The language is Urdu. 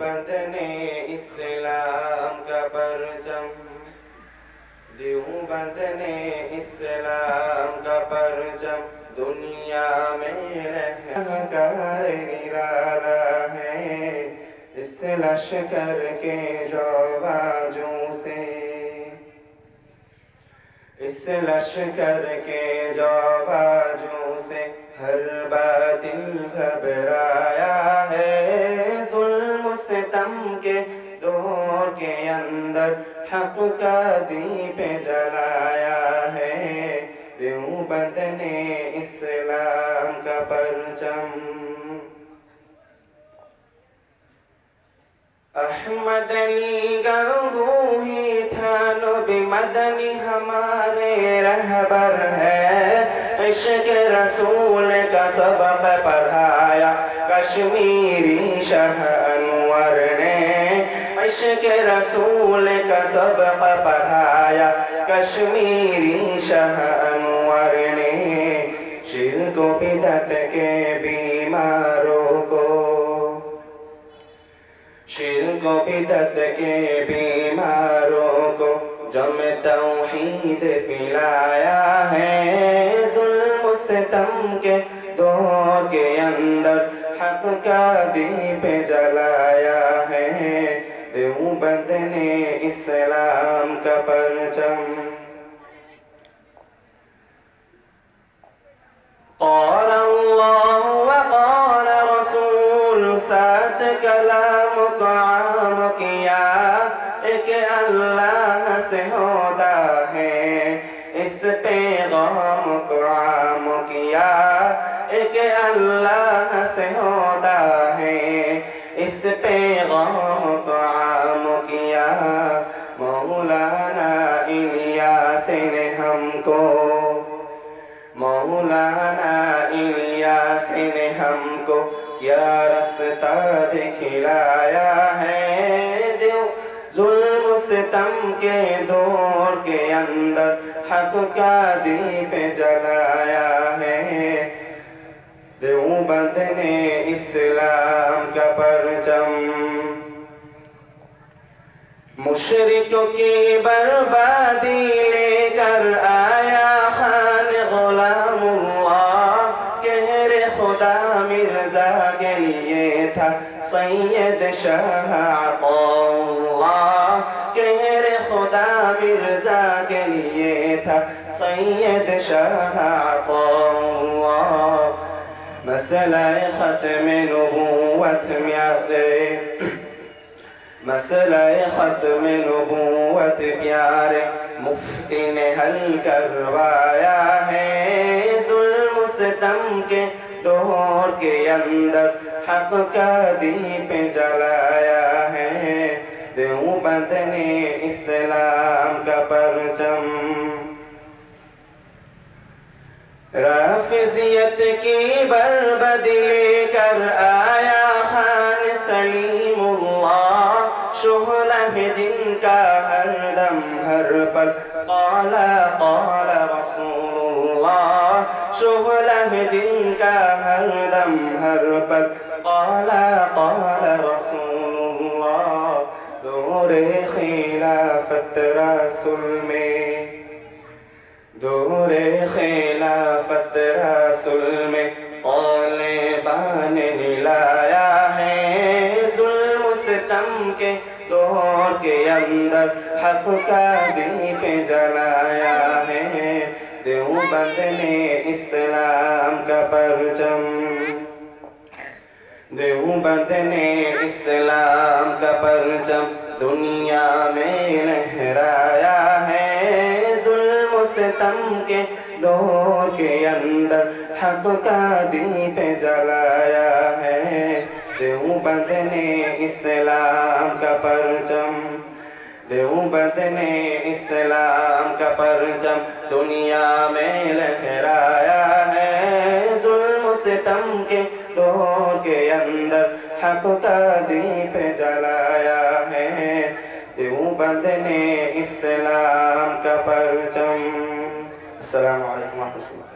دیوبند نے اسلام کا پرچم، دیوبند نے اسلام کا پرچم دنیا میں لہراتا نرالا ہے، اس لشکر کے جو باجوں سے، اس لشکر کے جو باجوں سے ہر باطل گھبرایا ہے، ظلم و ستم کے دور کے اندر حق کا دیپ جلایا ہے، دیوبند نے اسلام کا پرچم۔ احمد علی گنگوہی تھا نبی مدنی ہمارے رہبر ہے، عشق رسول کا سبق پڑھایا کشمیری شاہ انور نے، عشق رسول کا سبق پڑھایا کشمیری شاہ انور نے، شرک و بدعت کے بیماروں کو، شرک و بدعت کے بیماروں کو جم توحید پلایا ہے، ظلم و ستم کے دور کے اندر حق کا دیپ جلایا ہے، دیوبند نے اسلام کا پرچم۔ قال اللہ وقال رسول، ساتھ کلام کو عام کیا، ایک اللہ سے ہوتا ہے، اس پیغام کو عام کیا، ایک اللہ سے ہوتا ہے، اس پیغام کو عام کیا، مولانا الیاس نے ہم کو، مولانا الیاس نے ہم کو کیا رستہ دکھلایا ہے، ظلم و ستم کے دور کے اندر حق کا دیپ جلایا ہے، دیوبند نے اسلام کا پرچم۔ مشرکوں کی بربادی لے کر آیا خان غلام اللہ، کہر خدا مرزا کے لیے تھا سید شاہ عطاءاللہ، کہر خدا مرزا کے لیے تھا سید شاہ عطاءاللہ، مسئلہ ختم نبوت میں مسئلہ ختم نبوت پیارے مفتی نے حل کروایا ہے، ظلم و ستم کے دور کے اندر حق کا دیپ جلایا ہے، دیوبند نے اسلام کا پرچم۔ رافضیت کی بربادی لے کر آیا خان سلیم اللہ، شعلہ ہے جن کا ہر دم ہر پل قال قال رسول اللہ، شعلہ ہے جن کا ہر دم ہر پل قال قال رسول اللہ، دور خلافت رسول میں، دور خلافت رسول میں طالبان نے لایا ہے، ظلم و ستم کے دور کے اندر حق کا دیپ جلایا ہے، دیوبند نے اسلام کا پرچم، دیوبند نے اسلام کا پرچم دنیا میں لہرایا ہے، ظلم و ستم کے دور کے اندر حق کا دیپ جلایا ہے، دیوبند نے اسلام کا پرچم، دیوبند نے اسلام کا پرچم دنیا میں لہرایا ہے، ظلم و ستم کے دور کے اندر حق کا دیپ جلایا ہے، دیوبند نے اسلام کا پرچم۔ السلام علیکم ورحمۃ اللہ۔